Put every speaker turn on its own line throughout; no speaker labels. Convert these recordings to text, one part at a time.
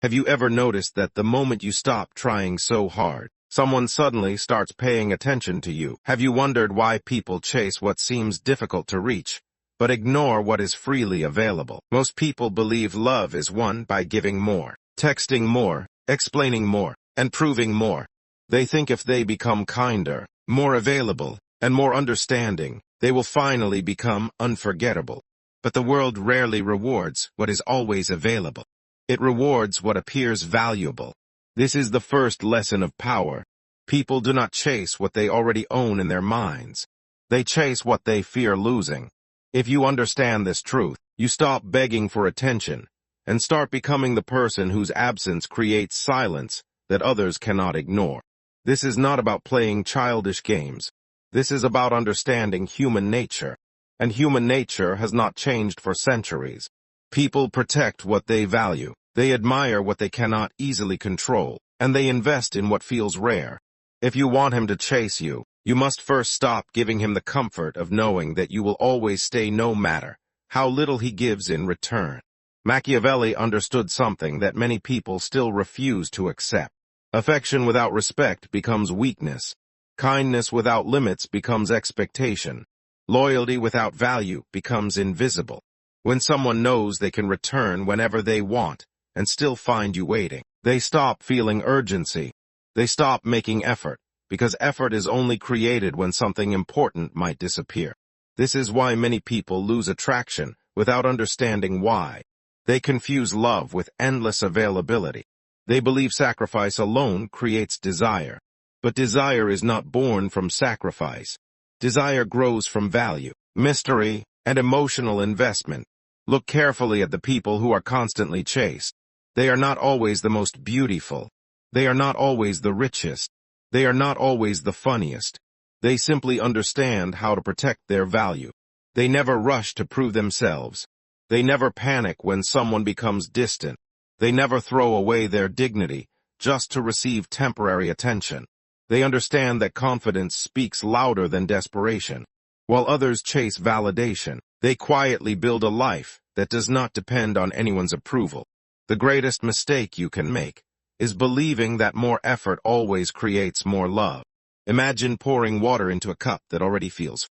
Have you ever noticed that the moment you stop trying so hard, someone suddenly starts paying attention to you? Have you wondered why people chase what seems difficult to reach, but ignore what is freely available? Most people believe love is won by giving more, texting more, explaining more, and proving more. They think if they become kinder, more available, and more understanding, they will finally become unforgettable. But the world rarely rewards what is always available. It rewards what appears valuable. This is the first lesson of power. People do not chase what they already own in their minds. They chase what they fear losing. If you understand this truth, you stop begging for attention and start becoming the person whose absence creates silence that others cannot ignore. This is not about playing childish games. This is about understanding human nature. And human nature has not changed for centuries. People protect what they value. They admire what they cannot easily control, and they invest in what feels rare. If you want him to chase you, you must first stop giving him the comfort of knowing that you will always stay no matter how little he gives in return. Machiavelli understood something that many people still refuse to accept. Affection without respect becomes weakness. Kindness without limits becomes expectation. Loyalty without value becomes invisible. When someone knows they can return whenever they want and still find you waiting, they stop feeling urgency. They stop making effort, because effort is only created when something important might disappear. This is why many people lose attraction without understanding why. They confuse love with endless availability. They believe sacrifice alone creates desire. But desire is not born from sacrifice. Desire grows from value, mystery, and emotional investment. Look carefully at the people who are constantly chased. They are not always the most beautiful. They are not always the richest. They are not always the funniest. They simply understand how to protect their value. They never rush to prove themselves. They never panic when someone becomes distant. They never throw away their dignity just to receive temporary attention. They understand that confidence speaks louder than desperation. While others chase validation, they quietly build a life that does not depend on anyone's approval. The greatest mistake you can make is believing that more effort always creates more love. Imagine pouring water into a cup that already feels full.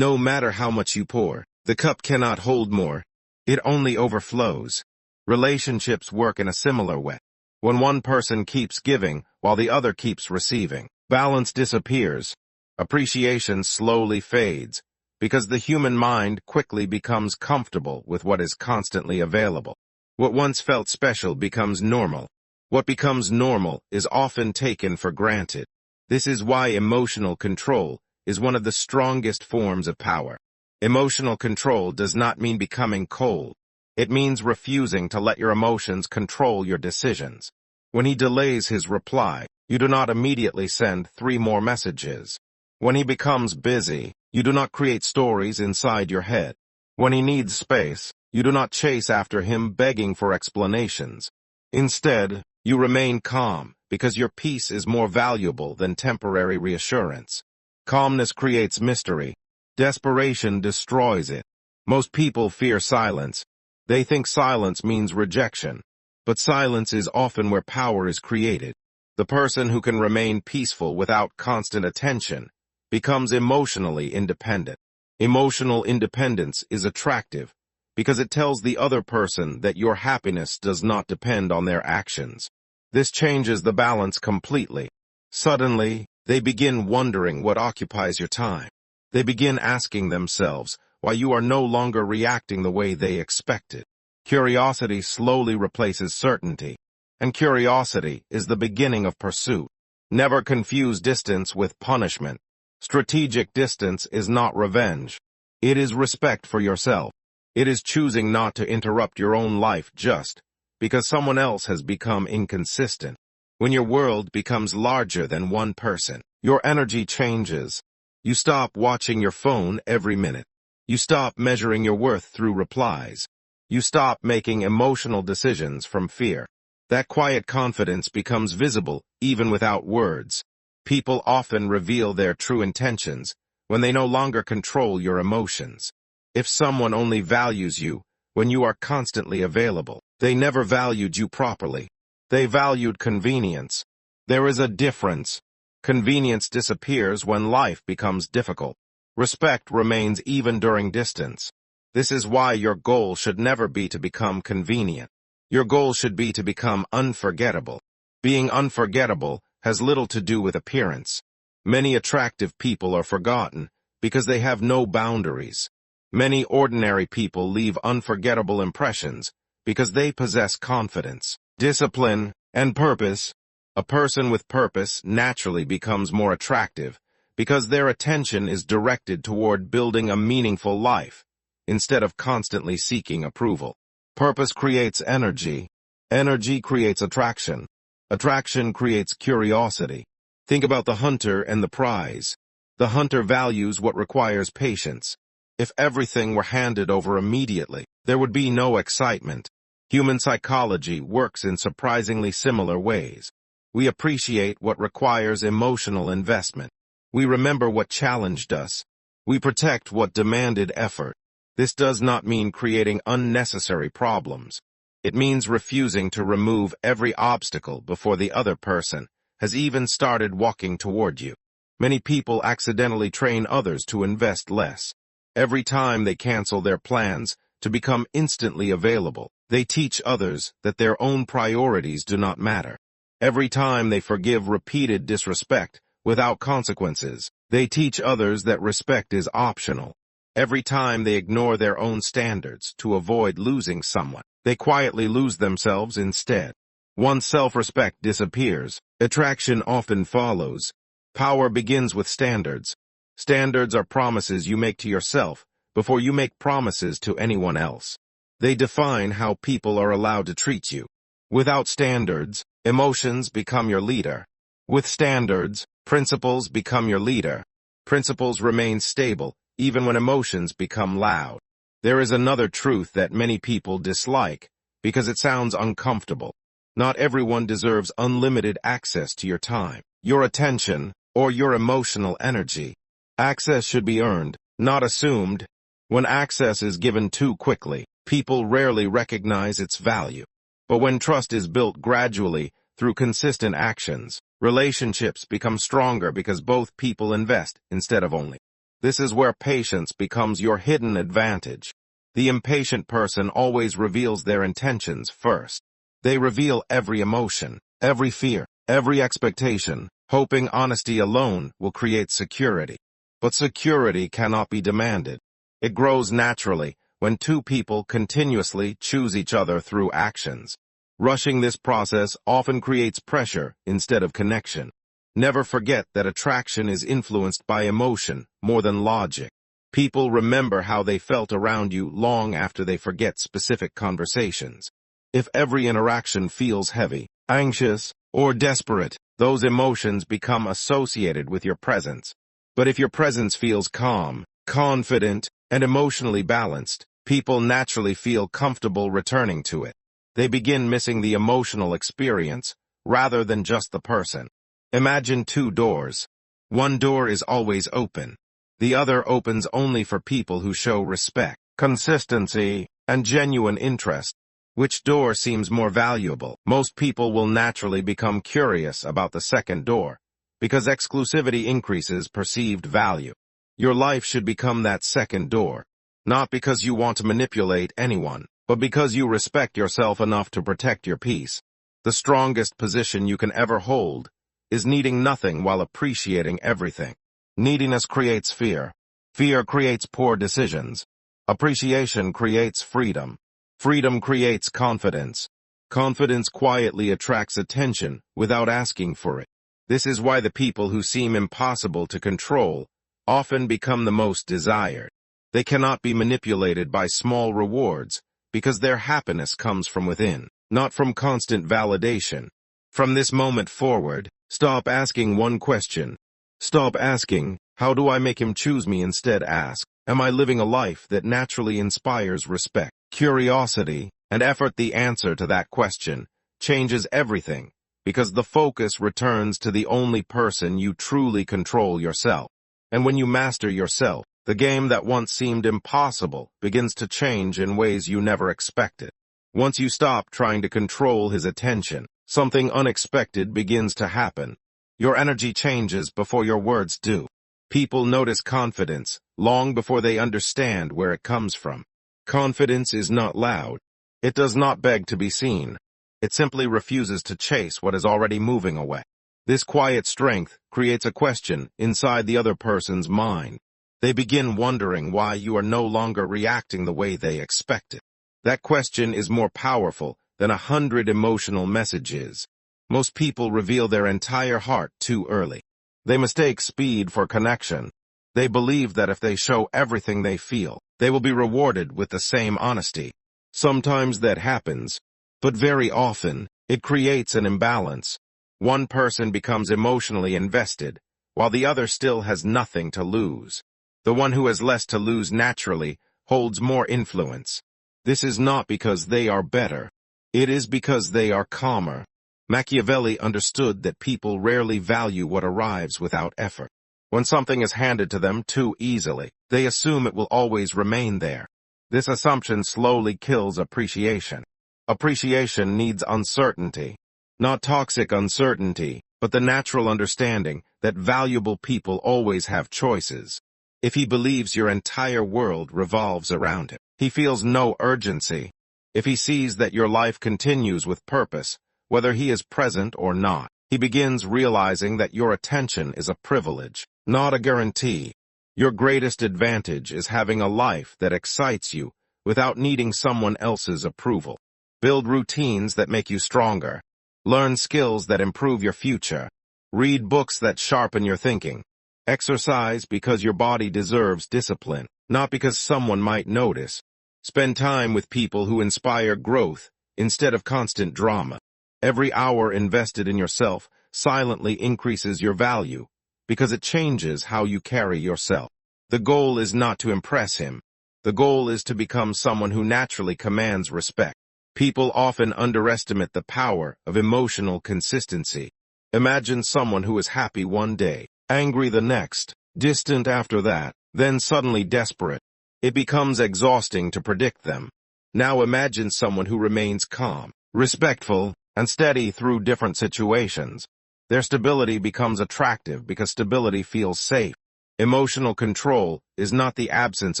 No matter how much you pour, the cup cannot hold more. It only overflows. Relationships work in a similar way. When one person keeps giving while the other keeps receiving, balance disappears. Appreciation slowly fades, because the human mind quickly becomes comfortable with what is constantly available. What once felt special becomes normal. What becomes normal is often taken for granted. This is why emotional control is one of the strongest forms of power. Emotional control does not mean becoming cold. It means refusing to let your emotions control your decisions. When he delays his reply, you do not immediately send 3 more messages. When he becomes busy, you do not create stories inside your head. When he needs space, you do not chase after him begging for explanations. Instead, you remain calm because your peace is more valuable than temporary reassurance. Calmness creates mystery. Desperation destroys it. Most people fear silence. They think silence means rejection. But silence is often where power is created. The person who can remain peaceful without constant attention becomes emotionally independent. Emotional independence is attractive because it tells the other person that your happiness does not depend on their actions. This changes the balance completely. Suddenly, they begin wondering what occupies your time. They begin asking themselves why you are no longer reacting the way they expected. Curiosity slowly replaces certainty, and curiosity is the beginning of pursuit. Never confuse distance with punishment. Strategic distance is not revenge. It is respect for yourself. It is choosing not to interrupt your own life just because someone else has become inconsistent. When your world becomes larger than one person, your energy changes. You stop watching your phone every minute. You stop measuring your worth through replies. You stop making emotional decisions from fear. That quiet confidence becomes visible even without words. People often reveal their true intentions when they no longer control your emotions. If someone only values you when you are constantly available, they never valued you properly. They valued convenience. There is a difference. Convenience disappears when life becomes difficult. Respect remains even during distance. This is why your goal should never be to become convenient. Your goal should be to become unforgettable. Being unforgettable has little to do with appearance. Many attractive people are forgotten because they have no boundaries. Many ordinary people leave unforgettable impressions because they possess confidence, discipline, and purpose. A person with purpose naturally becomes more attractive because their attention is directed toward building a meaningful life instead of constantly seeking approval. Purpose creates energy. Energy creates attraction. Attraction creates curiosity. Think about the hunter and the prize. The hunter values what requires patience. If everything were handed over immediately, there would be no excitement. Human psychology works in surprisingly similar ways. We appreciate what requires emotional investment. We remember what challenged us. We protect what demanded effort. This does not mean creating unnecessary problems. It means refusing to remove every obstacle before the other person has even started walking toward you. Many people accidentally train others to invest less. Every time they cancel their plans to become instantly available, they teach others that their own priorities do not matter. Every time they forgive repeated disrespect without consequences, they teach others that respect is optional. Every time they ignore their own standards to avoid losing someone, they quietly lose themselves instead. Once self-respect disappears, attraction often follows. Power begins with standards. Standards are promises you make to yourself before you make promises to anyone else. They define how people are allowed to treat you. Without standards, emotions become your leader. With standards, principles become your leader. Principles remain stable even when emotions become loud. There is another truth that many people dislike because it sounds uncomfortable. Not everyone deserves unlimited access to your time, your attention, or your emotional energy. Access should be earned, not assumed. When access is given too quickly, people rarely recognize its value. But when trust is built gradually through consistent actions, relationships become stronger because both people invest instead of only. This is where patience becomes your hidden advantage. The impatient person always reveals their intentions first. They reveal every emotion, every fear, every expectation, hoping honesty alone will create security. But security cannot be demanded. It grows naturally when two people continuously choose each other through actions. Rushing this process often creates pressure instead of connection. Never forget that attraction is influenced by emotion more than logic. People remember how they felt around you long after they forget specific conversations. If every interaction feels heavy, anxious, or desperate, those emotions become associated with your presence. But if your presence feels calm, confident, and emotionally balanced, people naturally feel comfortable returning to it. They begin missing the emotional experience rather than just the person. Imagine two doors. One door is always open. The other opens only for people who show respect, consistency, and genuine interest. Which door seems more valuable? Most people will naturally become curious about the second door, because exclusivity increases perceived value. Your life should become that second door, not because you want to manipulate anyone, but because you respect yourself enough to protect your peace. The strongest position you can ever hold is needing nothing while appreciating everything. Neediness creates fear. Fear creates poor decisions. Appreciation creates freedom. Freedom creates confidence. Confidence quietly attracts attention without asking for it. This is why the people who seem impossible to control often become the most desired. They cannot be manipulated by small rewards because their happiness comes from within, not from constant validation. From this moment forward, stop asking one question. Stop asking, how do I make him choose me? Instead ask, am I living a life that naturally inspires respect, curiosity, and effort? The answer to that question changes everything, because the focus returns to the only person you truly control, yourself. And when you master yourself, the game that once seemed impossible begins to change in ways you never expected. Once you stop trying to control his attention, something unexpected begins to happen. Your energy changes before your words do. People notice confidence long before they understand where it comes from. Confidence is not loud. It does not beg to be seen. It simply refuses to chase what is already moving away. This quiet strength creates a question inside the other person's mind. They begin wondering why you are no longer reacting the way they expected. That question is more powerful than 100 emotional messages. Most people reveal their entire heart too early. They mistake speed for connection. They believe that if they show everything they feel, they will be rewarded with the same honesty. Sometimes that happens, but very often, it creates an imbalance. One person becomes emotionally invested, while the other still has nothing to lose. The one who has less to lose naturally holds more influence. This is not because they are better. It is because they are calmer. Machiavelli understood that people rarely value what arrives without effort. When something is handed to them too easily, they assume it will always remain there. This assumption slowly kills appreciation. Appreciation needs uncertainty. Not toxic uncertainty, but the natural understanding that valuable people always have choices. If he believes your entire world revolves around him, he feels no urgency. If he sees that your life continues with purpose, whether he is present or not, he begins realizing that your attention is a privilege, not a guarantee. Your greatest advantage is having a life that excites you without needing someone else's approval. Build routines that make you stronger. Learn skills that improve your future. Read books that sharpen your thinking. Exercise because your body deserves discipline, not because someone might notice. Spend time with people who inspire growth instead of constant drama. Every hour invested in yourself silently increases your value because it changes how you carry yourself. The goal is not to impress him. The goal is to become someone who naturally commands respect. People often underestimate the power of emotional consistency. Imagine someone who is happy one day, angry the next, distant after that, then suddenly desperate. It becomes exhausting to predict them. Now imagine someone who remains calm, respectful, and steady through different situations. Their stability becomes attractive because stability feels safe. Emotional control is not the absence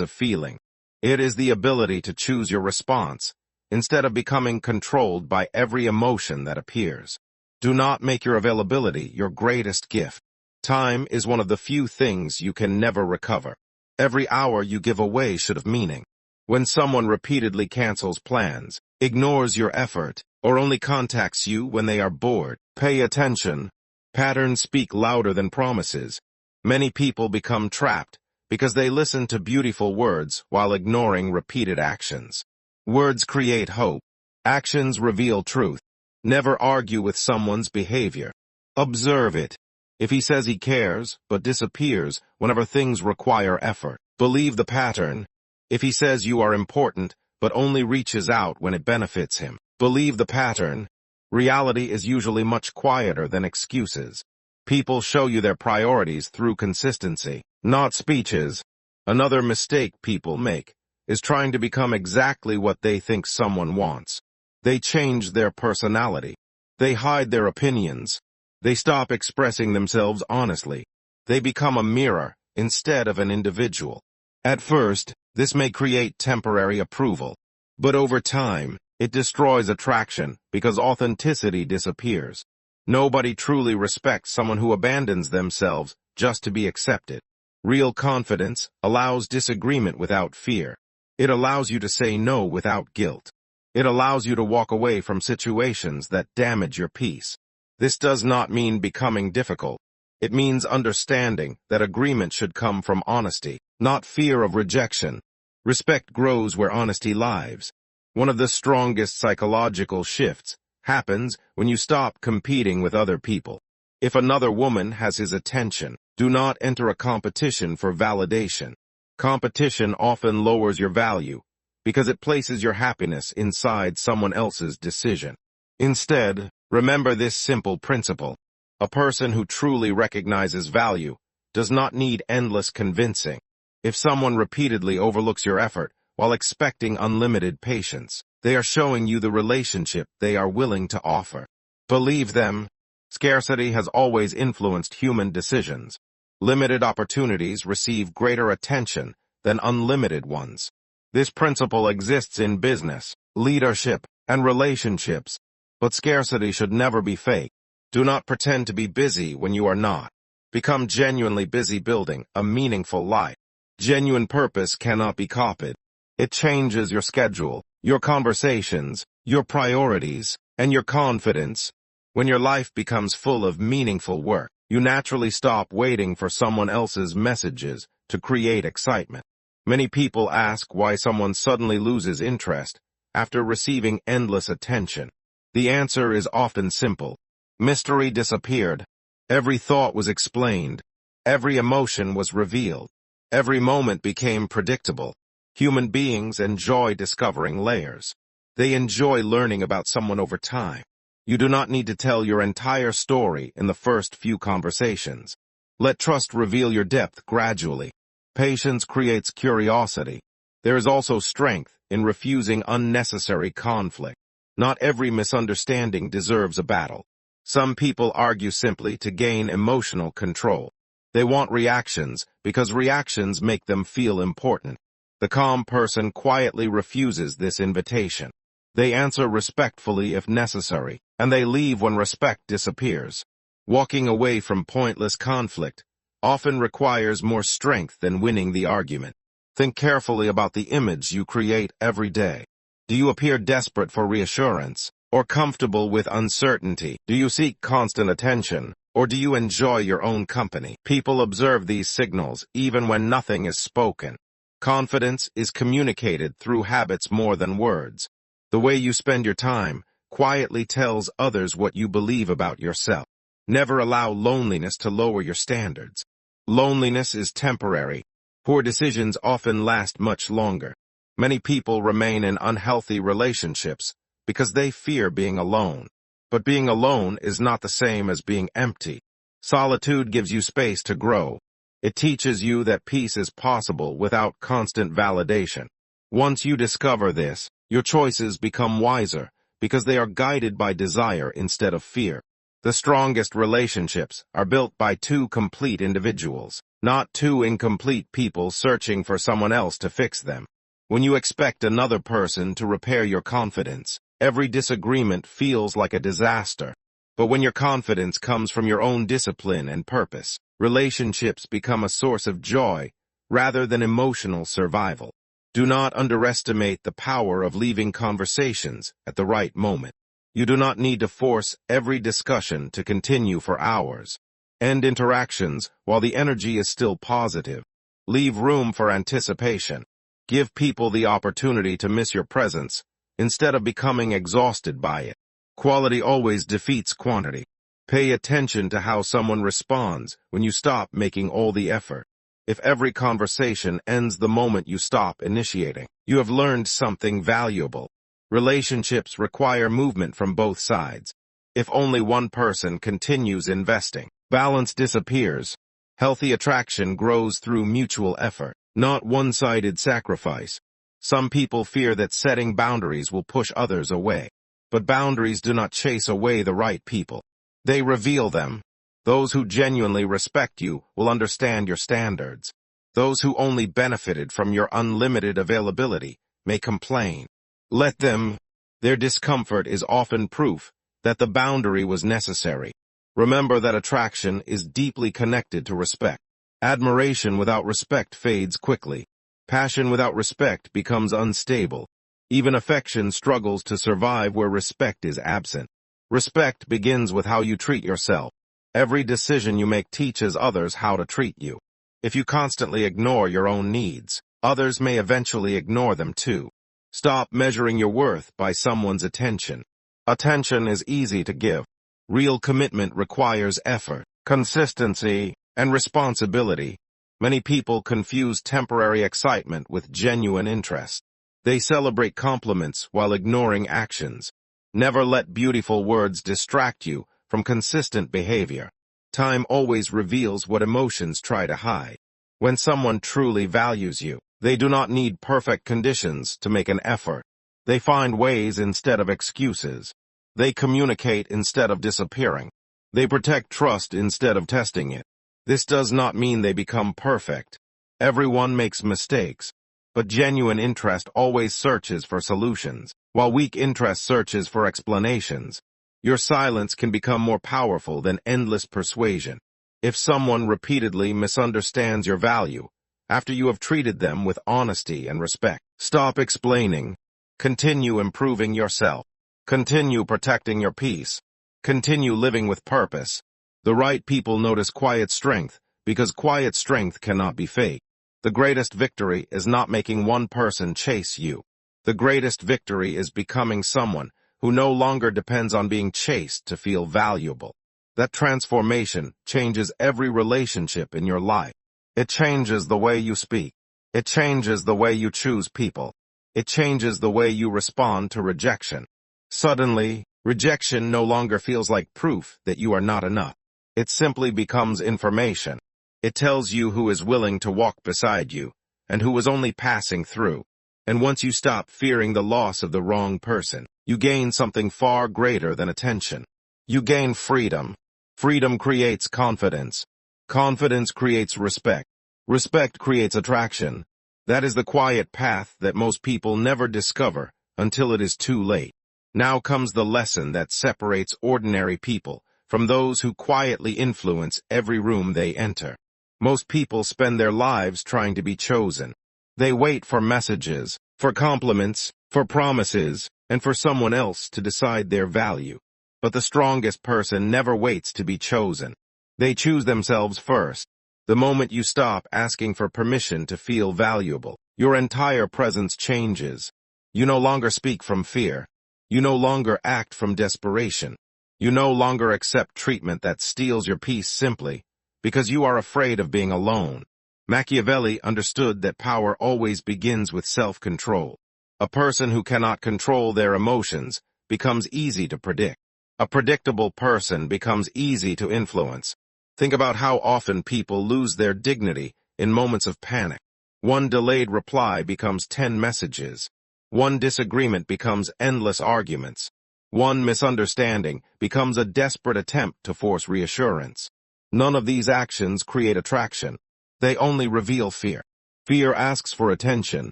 of feeling. It is the ability to choose your response, instead of becoming controlled by every emotion that appears. Do not make your availability your greatest gift. Time is one of the few things you can never recover. Every hour you give away should have meaning. When someone repeatedly cancels plans, ignores your effort, or only contacts you when they are bored, pay attention. Patterns speak louder than promises. Many people become trapped because they listen to beautiful words while ignoring repeated actions. Words create hope. Actions reveal truth. Never argue with someone's behavior. Observe it. If he says he cares, but disappears whenever things require effort, believe the pattern. If he says you are important, but only reaches out when it benefits him, believe the pattern. Reality is usually much quieter than excuses. People show you their priorities through consistency, not speeches. Another mistake people make is trying to become exactly what they think someone wants. They change their personality. They hide their opinions. They stop expressing themselves honestly. They become a mirror instead of an individual. At first, this may create temporary approval, but over time, it destroys attraction because authenticity disappears. Nobody truly respects someone who abandons themselves just to be accepted. Real confidence allows disagreement without fear. It allows you to say no without guilt. It allows you to walk away from situations that damage your peace. This does not mean becoming difficult. It means understanding that agreement should come from honesty, not fear of rejection. Respect grows where honesty lives. One of the strongest psychological shifts happens when you stop competing with other people. If another woman has his attention, do not enter a competition for validation. Competition often lowers your value because it places your happiness inside someone else's decision. Instead, remember this simple principle. A person who truly recognizes value does not need endless convincing. If someone repeatedly overlooks your effort while expecting unlimited patience, they are showing you the relationship they are willing to offer. Believe them. Scarcity has always influenced human decisions. Limited opportunities receive greater attention than unlimited ones. This principle exists in business, leadership, and relationships, but scarcity should never be fake. Do not pretend to be busy when you are not. Become genuinely busy building a meaningful life. Genuine purpose cannot be copied. It changes your schedule, your conversations, your priorities, and your confidence. When your life becomes full of meaningful work, you naturally stop waiting for someone else's messages to create excitement. Many people ask why someone suddenly loses interest after receiving endless attention. The answer is often simple. Mystery disappeared. Every thought was explained. Every emotion was revealed. Every moment became predictable. Human beings enjoy discovering layers. They enjoy learning about someone over time. You do not need to tell your entire story in the first few conversations. Let trust reveal your depth gradually. Patience creates curiosity. There is also strength in refusing unnecessary conflict. Not every misunderstanding deserves a battle. Some people argue simply to gain emotional control. They want reactions because reactions make them feel important. The calm person quietly refuses this invitation. They answer respectfully if necessary, and they leave when respect disappears. Walking away from pointless conflict often requires more strength than winning the argument. Think carefully about the image you create every day. Do you appear desperate for reassurance, or comfortable with uncertainty? Do you seek constant attention, or do you enjoy your own company? People observe these signals even when nothing is spoken. Confidence is communicated through habits more than words. The way you spend your time quietly tells others what you believe about yourself. Never allow loneliness to lower your standards. Loneliness is temporary. Poor decisions often last much longer. Many people remain in unhealthy relationships because they fear being alone. But being alone is not the same as being empty. Solitude gives you space to grow. It teaches you that peace is possible without constant validation. Once you discover this, your choices become wiser because they are guided by desire instead of fear. The strongest relationships are built by two complete individuals, not two incomplete people searching for someone else to fix them. When you expect another person to repair your confidence, every disagreement feels like a disaster. But when your confidence comes from your own discipline and purpose, relationships become a source of joy rather than emotional survival. Do not underestimate the power of leaving conversations at the right moment. You do not need to force every discussion to continue for hours. End interactions while the energy is still positive. Leave room for anticipation. Give people the opportunity to miss your presence instead of becoming exhausted by it. Quality always defeats quantity. Pay attention to how someone responds when you stop making all the effort. If every conversation ends the moment you stop initiating, you have learned something valuable. Relationships require movement from both sides. If only one person continues investing, balance disappears. Healthy attraction grows through mutual effort, not one-sided sacrifice. Some people fear that setting boundaries will push others away. But boundaries do not chase away the right people. They reveal them. Those who genuinely respect you will understand your standards. Those who only benefited from your unlimited availability may complain. Let them. Their discomfort is often proof that the boundary was necessary. Remember that attraction is deeply connected to respect. Admiration without respect fades quickly. Passion without respect becomes unstable. Even affection struggles to survive where respect is absent. Respect begins with how you treat yourself. Every decision you make teaches others how to treat you. If you constantly ignore your own needs, others may eventually ignore them too. Stop measuring your worth by someone's attention. Attention is easy to give. Real commitment requires effort, consistency, and responsibility. Many people confuse temporary excitement with genuine interest. They celebrate compliments while ignoring actions. Never let beautiful words distract you from consistent behavior. Time always reveals what emotions try to hide. When someone truly values you, they do not need perfect conditions to make an effort. They find ways instead of excuses. They communicate instead of disappearing. They protect trust instead of testing it. This does not mean they become perfect. Everyone makes mistakes, but genuine interest always searches for solutions, while weak interest searches for explanations. Your silence can become more powerful than endless persuasion. If someone repeatedly misunderstands your value, after you have treated them with honesty and respect, stop explaining. Continue improving yourself. Continue protecting your peace. Continue living with purpose. The right people notice quiet strength, because quiet strength cannot be faked. The greatest victory is not making one person chase you. The greatest victory is becoming someone who no longer depends on being chased to feel valuable. That transformation changes every relationship in your life. It changes the way you speak. It changes the way you choose people. It changes the way you respond to rejection. Suddenly, rejection no longer feels like proof that you are not enough. It simply becomes information. It tells you who is willing to walk beside you, and who is only passing through. And once you stop fearing the loss of the wrong person, you gain something far greater than attention. You gain freedom. Freedom creates confidence. Confidence creates respect. Respect creates attraction. That is the quiet path that most people never discover until it is too late. Now comes the lesson that separates ordinary people from those who quietly influence every room they enter. Most people spend their lives trying to be chosen. They wait for messages, for compliments, for promises, and for someone else to decide their value. But the strongest person never waits to be chosen. They choose themselves first. The moment you stop asking for permission to feel valuable, your entire presence changes. You no longer speak from fear. You no longer act from desperation. You no longer accept treatment that steals your peace simply because you are afraid of being alone. Machiavelli understood that power always begins with self-control. A person who cannot control their emotions becomes easy to predict. A predictable person becomes easy to influence. Think about how often people lose their dignity in moments of panic. One delayed reply becomes 10 messages. One disagreement becomes endless arguments. One misunderstanding becomes a desperate attempt to force reassurance. None of these actions create attraction. They only reveal fear. Fear asks for attention.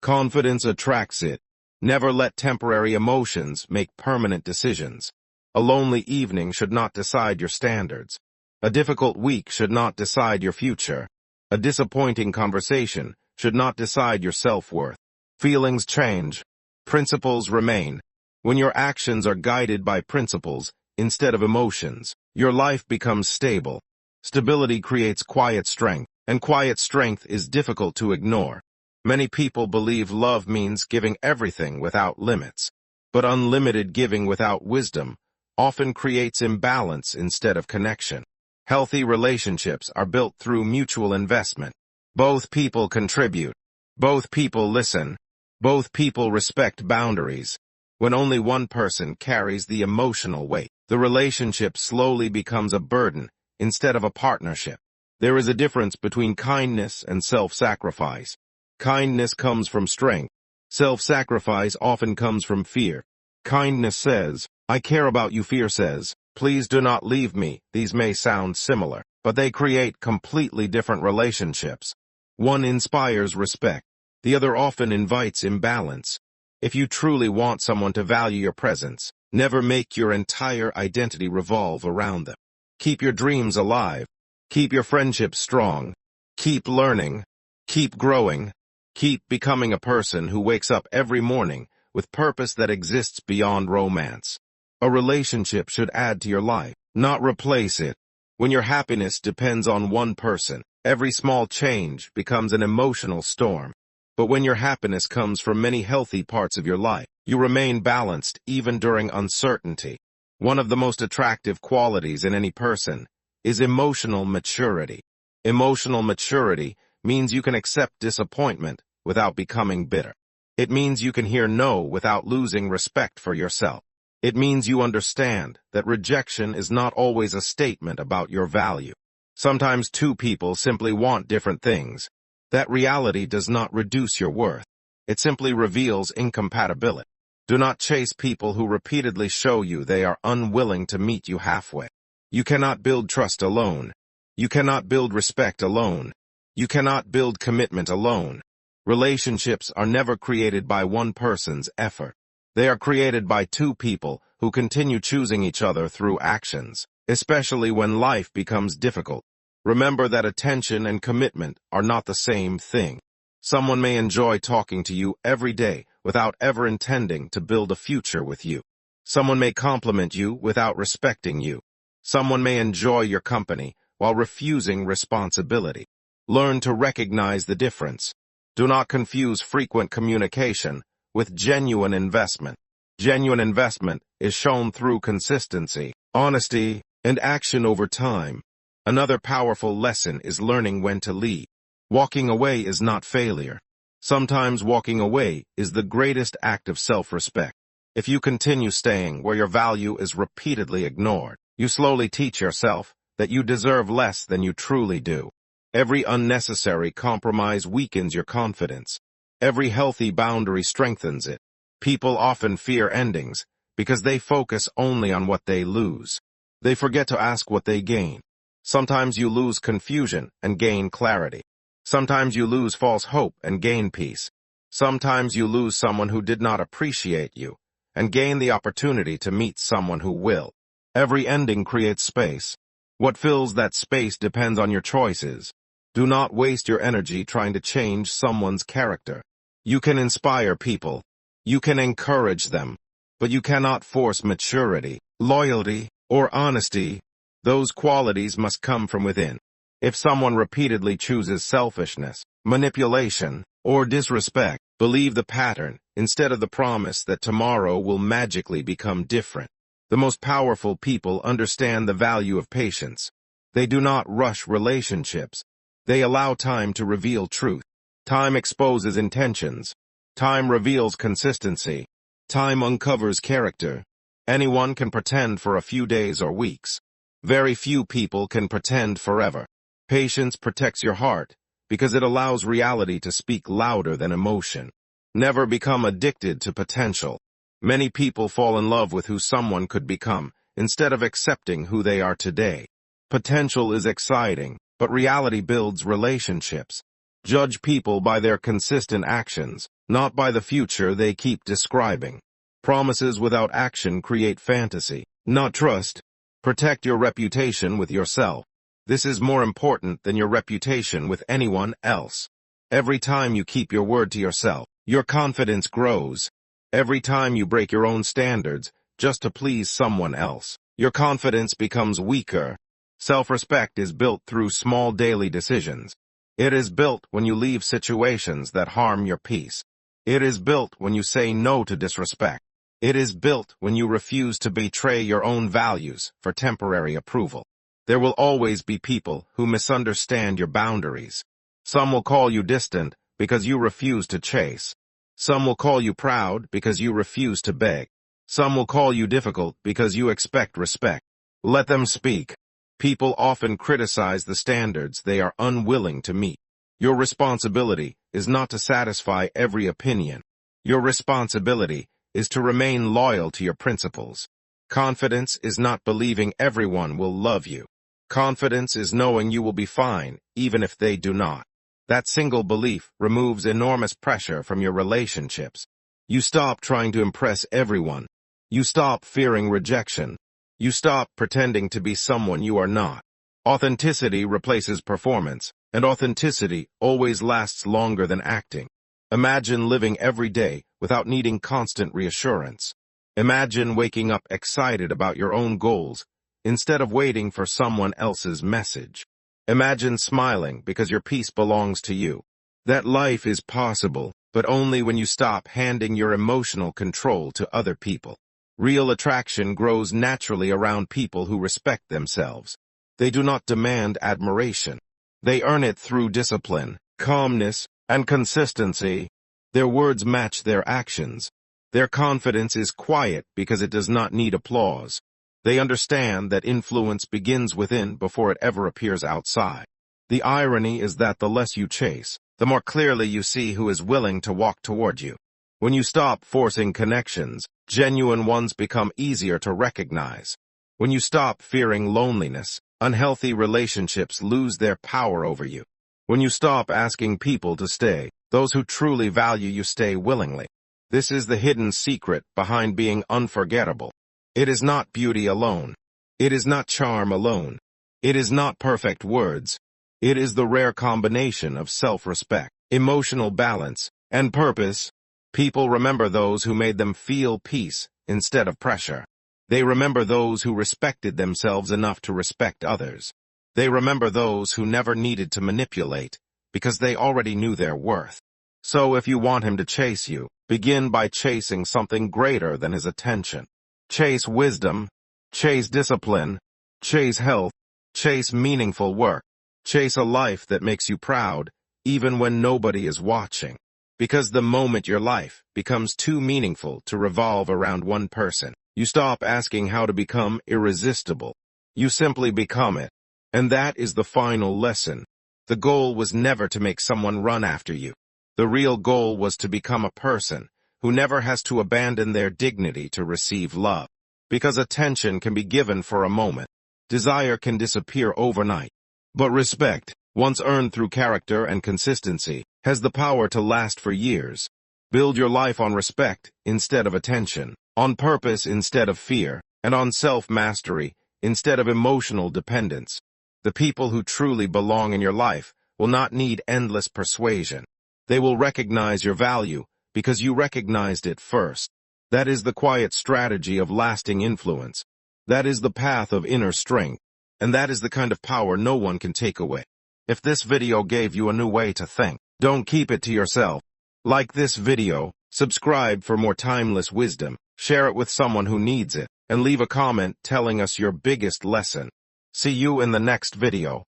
Confidence attracts it. Never let temporary emotions make permanent decisions. A lonely evening should not decide your standards. A difficult week should not decide your future. A disappointing conversation should not decide your self-worth. Feelings change. Principles remain. When your actions are guided by principles instead of emotions, your life becomes stable. Stability creates quiet strength, and quiet strength is difficult to ignore. Many people believe love means giving everything without limits, but unlimited giving without wisdom often creates imbalance instead of connection. Healthy relationships are built through mutual investment. Both people contribute. Both people listen. Both people respect boundaries. When only one person carries the emotional weight, the relationship slowly becomes a burden instead of a partnership. There is a difference between kindness and self-sacrifice. Kindness comes from strength. Self-sacrifice often comes from fear. Kindness says, "I care about you." Fear says, "Please do not leave me." These may sound similar, but they create completely different relationships. One inspires respect. The other often invites imbalance. If you truly want someone to value your presence, never make your entire identity revolve around them. Keep your dreams alive. Keep your friendships strong. Keep learning. Keep growing. Keep becoming a person who wakes up every morning with purpose that exists beyond romance. A relationship should add to your life, not replace it. When your happiness depends on one person, every small change becomes an emotional storm. But when your happiness comes from many healthy parts of your life, you remain balanced even during uncertainty. One of the most attractive qualities in any person is emotional maturity. Emotional maturity means you can accept disappointment without becoming bitter. It means you can hear no without losing respect for yourself. It means you understand that rejection is not always a statement about your value. Sometimes two people simply want different things. That reality does not reduce your worth. It simply reveals incompatibility. Do not chase people who repeatedly show you they are unwilling to meet you halfway. You cannot build trust alone. You cannot build respect alone. You cannot build commitment alone. Relationships are never created by one person's effort. They are created by two people who continue choosing each other through actions, especially when life becomes difficult. Remember that attention and commitment are not the same thing. Someone may enjoy talking to you every day without ever intending to build a future with you. Someone may compliment you without respecting you. Someone may enjoy your company while refusing responsibility. Learn to recognize the difference. Do not confuse frequent communication with genuine investment. Genuine investment is shown through consistency, honesty, and action over time. Another powerful lesson is learning when to leave. Walking away is not failure. Sometimes walking away is the greatest act of self-respect. If you continue staying where your value is repeatedly ignored, you slowly teach yourself that you deserve less than you truly do. Every unnecessary compromise weakens your confidence. Every healthy boundary strengthens it. People often fear endings because they focus only on what they lose. They forget to ask what they gain. Sometimes you lose confusion and gain clarity. Sometimes you lose false hope and gain peace. Sometimes you lose someone who did not appreciate you and gain the opportunity to meet someone who will. Every ending creates space. What fills that space depends on your choices. Do not waste your energy trying to change someone's character. You can inspire people. You can encourage them. But you cannot force maturity, loyalty, or honesty. Those qualities must come from within. If someone repeatedly chooses selfishness, manipulation, or disrespect, believe the pattern instead of the promise that tomorrow will magically become different. The most powerful people understand the value of patience. They do not rush relationships. They allow time to reveal truth. Time exposes intentions. Time reveals consistency. Time uncovers character. Anyone can pretend for a few days or weeks. Very few people can pretend forever. Patience protects your heart because it allows reality to speak louder than emotion. Never become addicted to potential. Many people fall in love with who someone could become instead of accepting who they are today. Potential is exciting, but reality builds relationships. Judge people by their consistent actions, not by the future they keep describing. Promises without action create fantasy, not trust. Protect your reputation with yourself. This is more important than your reputation with anyone else. Every time you keep your word to yourself, your confidence grows. Every time you break your own standards just to please someone else, your confidence becomes weaker. Self-respect is built through small daily decisions. It is built when you leave situations that harm your peace. It is built when you say no to disrespect. It is built when you refuse to betray your own values for temporary approval. There will always be people who misunderstand your boundaries. Some will call you distant because you refuse to chase. Some will call you proud because you refuse to beg. Some will call you difficult because you expect respect. Let them speak. People often criticize the standards they are unwilling to meet. Your responsibility is not to satisfy every opinion. Your responsibility is to remain loyal to your principles. Confidence is not believing everyone will love you. Confidence is knowing you will be fine, even if they do not. That single belief removes enormous pressure from your relationships. You stop trying to impress everyone. You stop fearing rejection. You stop pretending to be someone you are not. Authenticity replaces performance, and authenticity always lasts longer than acting. Imagine living every day without needing constant reassurance. Imagine waking up excited about your own goals instead of waiting for someone else's message. Imagine smiling because your peace belongs to you. That life is possible, but only when you stop handing your emotional control to other people. Real attraction grows naturally around people who respect themselves. They do not demand admiration. They earn it through discipline, calmness, and consistency. Their words match their actions. Their confidence is quiet because it does not need applause. They understand that influence begins within before it ever appears outside. The irony is that the less you chase, the more clearly you see who is willing to walk toward you. When you stop forcing connections, genuine ones become easier to recognize. When you stop fearing loneliness, unhealthy relationships lose their power over you. When you stop asking people to stay, those who truly value you stay willingly. This is the hidden secret behind being unforgettable. It is not beauty alone. It is not charm alone. It is not perfect words. It is the rare combination of self-respect, emotional balance, and purpose. People remember those who made them feel peace instead of pressure. They remember those who respected themselves enough to respect others. They remember those who never needed to manipulate, because they already knew their worth. So if you want him to chase you, begin by chasing something greater than his attention. Chase wisdom, chase discipline, chase health, chase meaningful work, chase a life that makes you proud, even when nobody is watching. Because the moment your life becomes too meaningful to revolve around one person, you stop asking how to become irresistible. You simply become it. And that is the final lesson. The goal was never to make someone run after you. The real goal was to become a person who never has to abandon their dignity to receive love. Because attention can be given for a moment. Desire can disappear overnight. But respect, once earned through character and consistency, has the power to last for years. Build your life on respect instead of attention, on purpose instead of fear, and on self-mastery instead of emotional dependence. The people who truly belong in your life will not need endless persuasion. They will recognize your value because you recognized it first. That is the quiet strategy of lasting influence. That is the path of inner strength. And that is the kind of power no one can take away. If this video gave you a new way to think, don't keep it to yourself. Like this video, subscribe for more timeless wisdom, share it with someone who needs it, and leave a comment telling us your biggest lesson. See you in the next video.